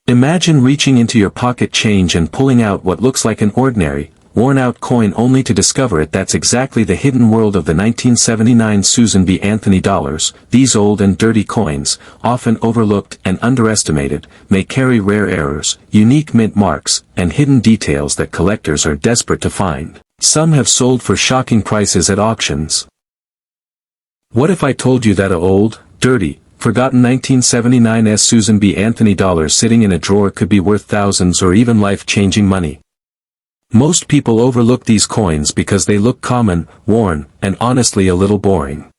Imagine reaching into your pocket change and pulling out what looks like an ordinary, worn-out coin only to discover that's exactly the hidden world of the 1979 Susan B. Anthony dollars. These old and dirty coins, often overlooked and underestimated, may carry rare errors, unique mint marks, and hidden details that collectors are desperate to find. Some have sold for shocking prices at auctions. What if I told you that a old, dirty, forgotten 1979's Susan B. Anthony dollar sitting in a drawer could be worth thousands or even life-changing money? Most people overlook these coins because they look common, worn, and honestly a little boring.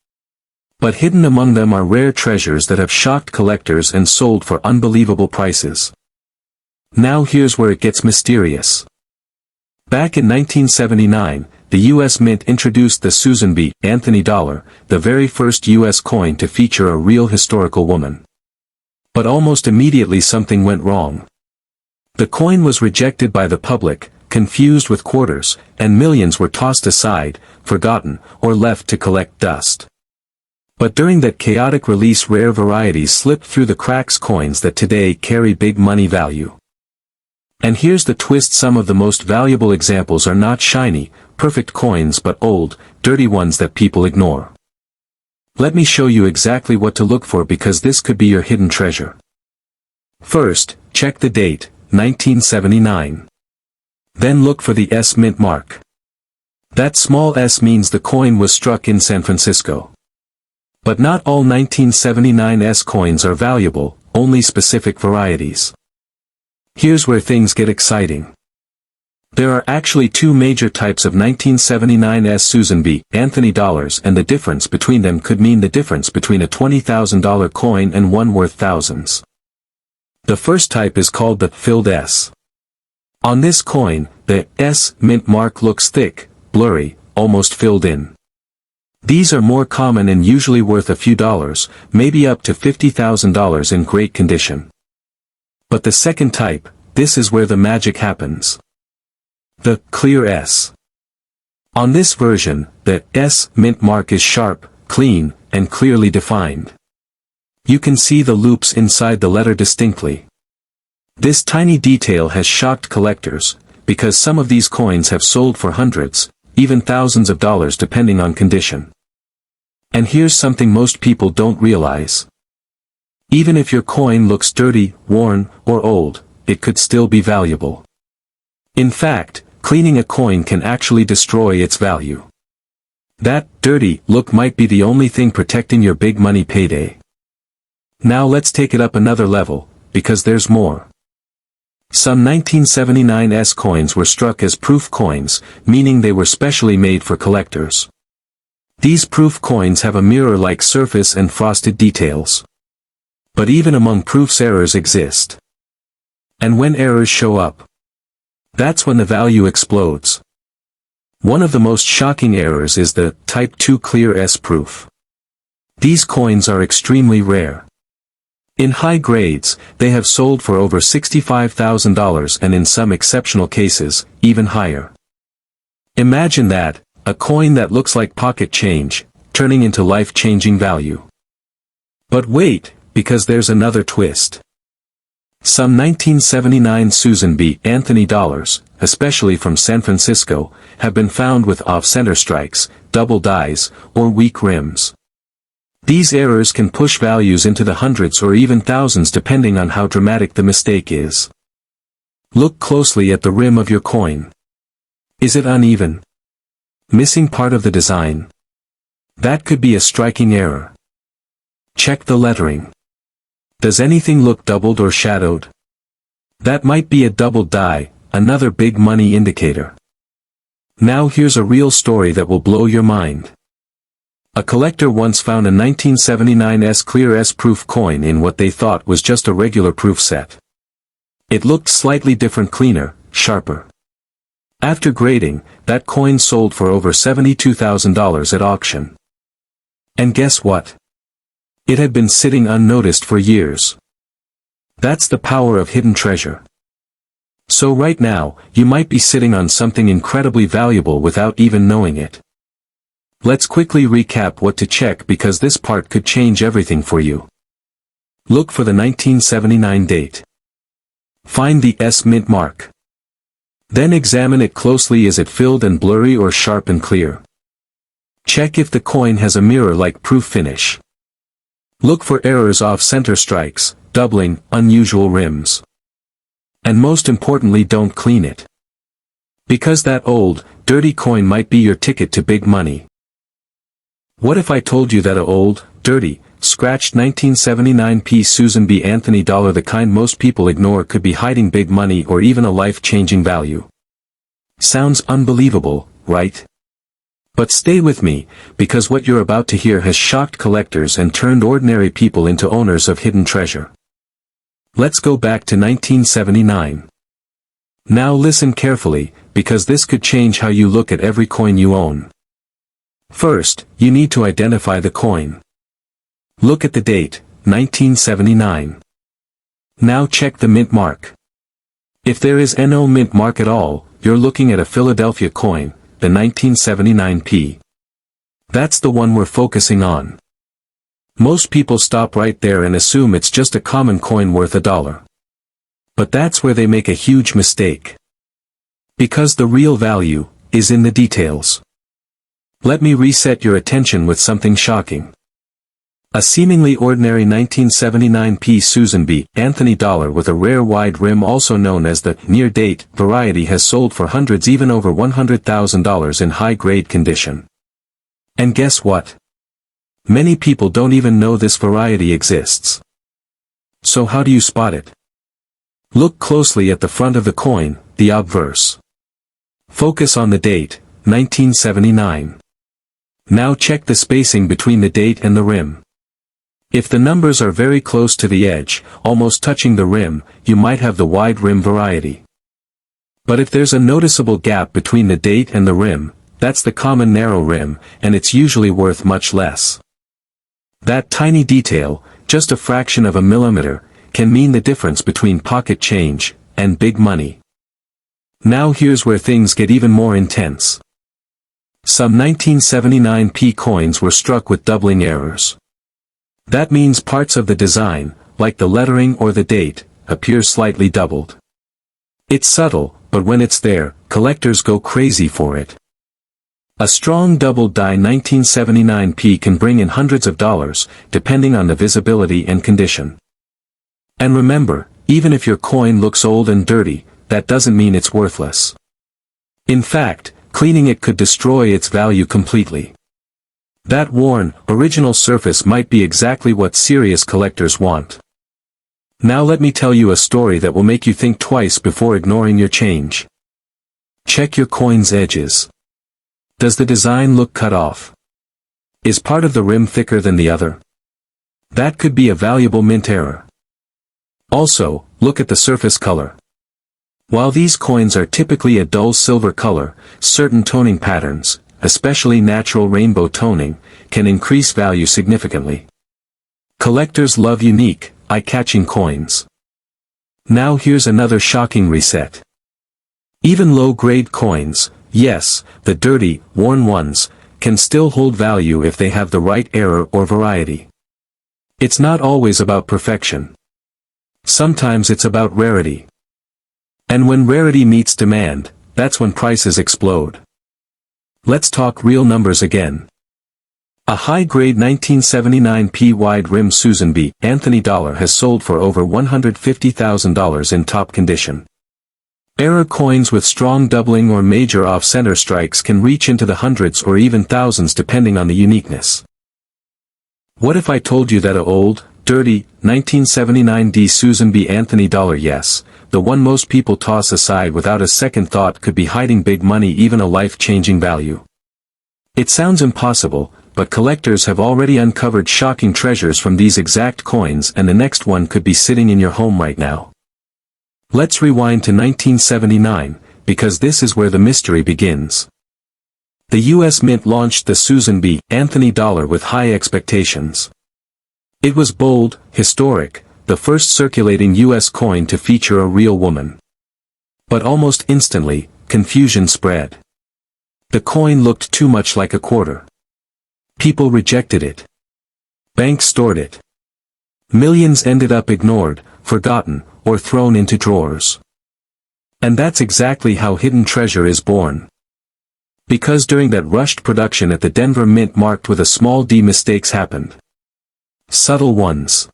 But hidden among them are rare treasures that have shocked collectors and sold for unbelievable prices. Now here's where it gets mysterious. Back in 1979, the U.S. Mint introduced the Susan B. Anthony dollar, the very first U.S. coin to feature a real historical woman. But almost immediately something went wrong. The coin was rejected by the public, confused with quarters, and millions were tossed aside, forgotten, or left to collect dust. But during that chaotic release, rare varieties slipped through the cracks, coins that today carry big money value. And here's the twist: some of the most valuable examples are not shiny, perfect coins but old, dirty ones that people ignore. Let me show you exactly what to look for, because this could be your hidden treasure. First, check the date, 1979. Then look for the S mint mark. That small S means the coin was struck in San Francisco. But not all 1979's coins are valuable, only specific varieties. Here's where things get exciting. There are actually two major types of 1979's Susan B. Anthony dollars, and the difference between them could mean the difference between a $20,000 coin and one worth thousands. The first type is called the filled S. On this coin, the S mint mark looks thick, blurry, almost filled in. These are more common and usually worth a few dollars, maybe up to $50,000 in great condition. But the second type, this is where the magic happens. The clear S. On this version, the S mint mark is sharp, clean, and clearly defined. You can see the loops inside the letter distinctly. This tiny detail has shocked collectors, because some of these coins have sold for hundreds, even thousands of dollars depending on condition. And here's something most people don't realize. Even if your coin looks dirty, worn, or old, it could still be valuable. In fact, cleaning a coin can actually destroy its value. That dirty look might be the only thing protecting your big money payday. Now let's take it up another level, because there's more. Some 1979's coins were struck as proof coins, meaning they were specially made for collectors. These proof coins have a mirror-like surface and frosted details. But even among proofs, errors exist. And when errors show up, that's when the value explodes. One of the most shocking errors is the Type 2 Clear S proof. These coins are extremely rare. In high grades, they have sold for over $65,000 and in some exceptional cases, even higher. Imagine that, a coin that looks like pocket change, turning into life-changing value. But wait, because there's another twist. Some 1979 Susan B. Anthony dollars, especially from San Francisco, have been found with off-center strikes, double dies, or weak rims. These errors can push values into the hundreds or even thousands depending on how dramatic the mistake is. Look closely at the rim of your coin. Is it uneven? Missing part of the design? That could be a striking error. Check the lettering. Does anything look doubled or shadowed? That might be a double die, another big money indicator. Now here's a real story that will blow your mind. A collector once found a 1979's Clear S proof coin in what they thought was just a regular proof set. It looked slightly different, cleaner, sharper. After grading, that coin sold for over $72,000 at auction. And guess what? It had been sitting unnoticed for years. That's the power of hidden treasure. So right now, you might be sitting on something incredibly valuable without even knowing it. Let's quickly recap what to check, because this part could change everything for you. Look for the 1979 date. Find the S mint mark. Then examine it closely. Is it filled and blurry or sharp and clear? Check if the coin has a mirror-like proof finish. Look for errors, off-center strikes, doubling, unusual rims. And most importantly, don't clean it. Because that old, dirty coin might be your ticket to big money. What if I told you that a old, dirty, scratched 1979 P. Susan B. Anthony dollar, the kind most people ignore, could be hiding big money or even a life-changing value? Sounds unbelievable, right? But stay with me, because what you're about to hear has shocked collectors and turned ordinary people into owners of hidden treasure. Let's go back to 1979. Now listen carefully, because this could change how you look at every coin you own. First, you need to identify the coin. Look at the date, 1979. Now check the mint mark. If there is no mint mark at all, you're looking at a Philadelphia coin, the 1979 P. That's the one we're focusing on. Most people stop right there and assume it's just a common coin worth $1. But that's where they make a huge mistake. Because the real value is in the details. Let me reset your attention with something shocking. A seemingly ordinary 1979 P. Susan B. Anthony dollar with a rare wide rim, also known as the near-date variety, has sold for hundreds, even over $100,000 in high-grade condition. And guess what? Many people don't even know this variety exists. So how do you spot it? Look closely at the front of the coin, the obverse. Focus on the date, 1979. Now check the spacing between the date and the rim. If the numbers are very close to the edge, almost touching the rim, you might have the wide rim variety. But if there's a noticeable gap between the date and the rim, that's the common narrow rim, and it's usually worth much less. That tiny detail, just a fraction of a millimeter, can mean the difference between pocket change and big money. Now here's where things get even more intense. Some 1979 P coins were struck with doubling errors. That means parts of the design, like the lettering or the date, appear slightly doubled. It's subtle, but when it's there, collectors go crazy for it. A strong doubled die 1979 P can bring in hundreds of dollars, depending on the visibility and condition. And remember, even if your coin looks old and dirty, that doesn't mean it's worthless. In fact, cleaning it could destroy its value completely. That worn, original surface might be exactly what serious collectors want. Now let me tell you a story that will make you think twice before ignoring your change. Check your coin's edges. Does the design look cut off? Is part of the rim thicker than the other? That could be a valuable mint error. Also, look at the surface color. While these coins are typically a dull silver color, certain toning patterns, especially natural rainbow toning, can increase value significantly. Collectors love unique, eye-catching coins. Now here's another shocking reset. Even low-grade coins, yes, the dirty, worn ones, can still hold value if they have the right error or variety. It's not always about perfection. Sometimes it's about rarity. And when rarity meets demand, that's when prices explode. Let's talk real numbers again. A high-grade 1979 P wide rim Susan B. Anthony dollar has sold for over $150,000 in top condition. Error coins with strong doubling or major off-center strikes can reach into the hundreds or even thousands depending on the uniqueness. What if I told you that a old, dirty, 1979 D Susan B. Anthony dollar, yes, the one most people toss aside without a second thought, could be hiding big money, even a life-changing value? It sounds impossible, but collectors have already uncovered shocking treasures from these exact coins, and the next one could be sitting in your home right now. Let's rewind to 1979, because this is where the mystery begins. The U.S. Mint launched the Susan B. Anthony dollar with high expectations. It was bold, historic, the first circulating U.S. coin to feature a real woman. But almost instantly, confusion spread. The coin looked too much like a quarter. People rejected it. Banks stored it. Millions ended up ignored, forgotten, or thrown into drawers. And that's exactly how hidden treasure is born. Because during that rushed production at the Denver Mint marked with a small d, mistakes happened. Subtle ones.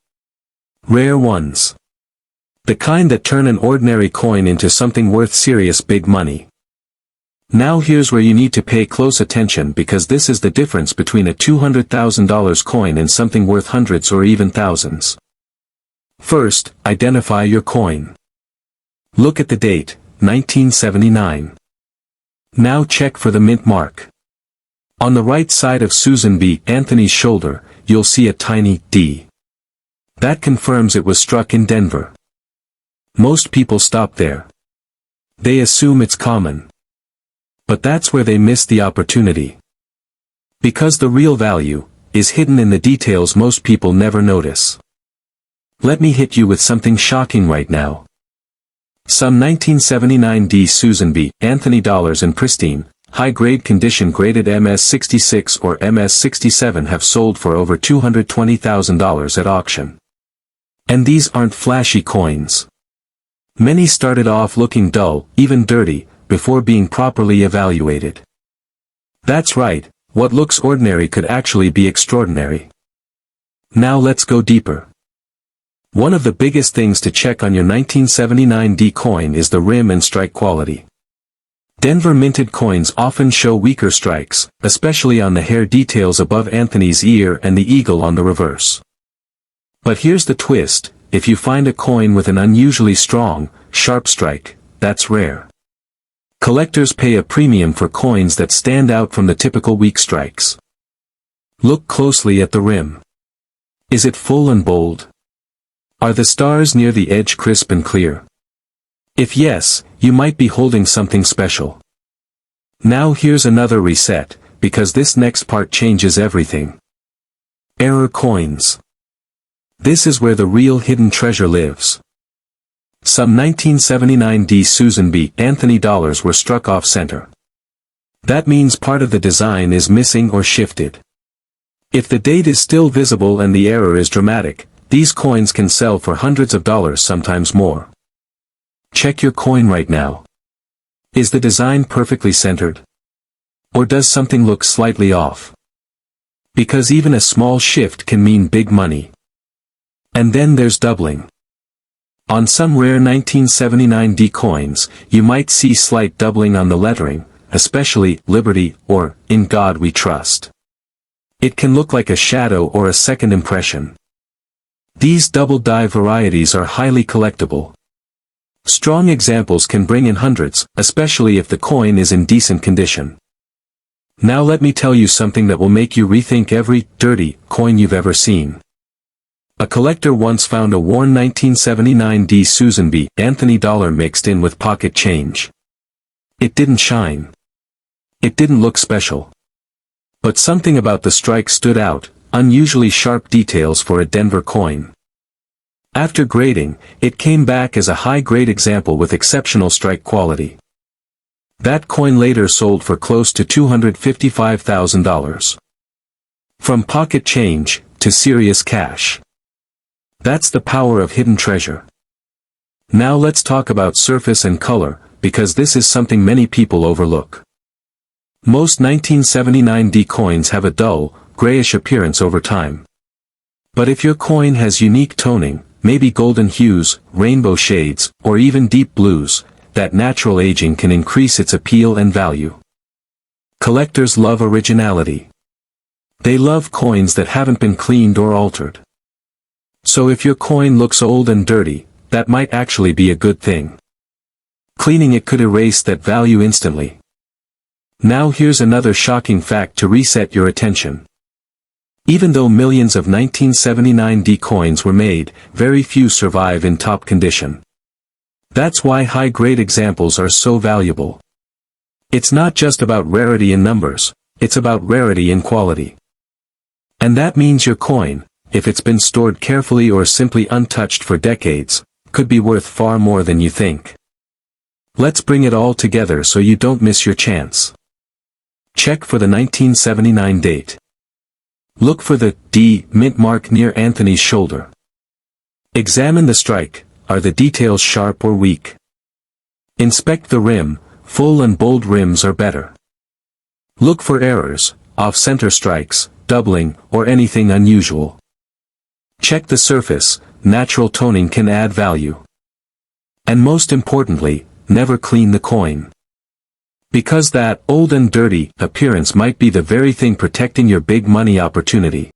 Rare ones. The kind that turn an ordinary coin into something worth serious big money. Now here's where you need to pay close attention, because this is the difference between a $200,000 coin and something worth hundreds or even thousands. First, identify your coin. Look at the date, 1979. Now check for the mint mark. On the right side of Susan B. Anthony's shoulder, you'll see a tiny D. That confirms it was struck in Denver. Most people stop there. They assume it's common. But that's where they miss the opportunity. Because the real value is hidden in the details most people never notice. Let me hit you with something shocking right now. Some 1979 D Susan B. Anthony dollars in pristine, high-grade condition graded MS-66 or MS-67 have sold for over $220,000 at auction. And these aren't flashy coins. Many started off looking dull, even dirty, before being properly evaluated. That's right, what looks ordinary could actually be extraordinary. Now let's go deeper. One of the biggest things to check on your 1979 D coin is the rim and strike quality. Denver minted coins often show weaker strikes, especially on the hair details above Anthony's ear and the eagle on the reverse. But here's the twist, if you find a coin with an unusually strong, sharp strike, that's rare. Collectors pay a premium for coins that stand out from the typical weak strikes. Look closely at the rim. Is it full and bold? Are the stars near the edge crisp and clear? If yes, you might be holding something special. Now here's another reset, because this next part changes everything. Error coins. This is where the real hidden treasure lives. Some 1979 D Susan B. Anthony dollars were struck off center. That means part of the design is missing or shifted. If the date is still visible and the error is dramatic, these coins can sell for hundreds of dollars, sometimes more. Check your coin right now. Is the design perfectly centered? Or does something look slightly off? Because even a small shift can mean big money. And then there's doubling. On some rare 1979 D coins, you might see slight doubling on the lettering, especially Liberty or In God We Trust. It can look like a shadow or a second impression. These double die varieties are highly collectible. Strong examples can bring in hundreds, especially if the coin is in decent condition. Now let me tell you something that will make you rethink every dirty coin you've ever seen. A collector once found a worn 1979 D Susan B. Anthony dollar mixed in with pocket change. It didn't shine. It didn't look special. But something about the strike stood out, unusually sharp details for a Denver coin. After grading, it came back as a high-grade example with exceptional strike quality. That coin later sold for close to $255,000. From pocket change to serious cash. That's the power of hidden treasure. Now let's talk about surface and color, because this is something many people overlook. Most 1979 D coins have a dull, grayish appearance over time. But if your coin has unique toning, maybe golden hues, rainbow shades, or even deep blues, that natural aging can increase its appeal and value. Collectors love originality. They love coins that haven't been cleaned or altered. So if your coin looks old and dirty, that might actually be a good thing. Cleaning it could erase that value instantly. Now here's another shocking fact to reset your attention. Even though millions of 1979 D coins were made, very few survive in top condition. That's why high-grade examples are so valuable. It's not just about rarity in numbers, it's about rarity in quality. And that means your coin, if it's been stored carefully or simply untouched for decades, could be worth far more than you think. Let's bring it all together so you don't miss your chance. Check for the 1979 date. Look for the D mint mark near Anthony's shoulder. Examine the strike, Are the details sharp or weak? Inspect the rim. Full and bold rims are better. Look for errors, off-center strikes, doubling, or anything unusual. Check the surface. Natural toning can add value. And most importantly, never clean the coin. Because that old and dirty appearance might be the very thing protecting your big money opportunity.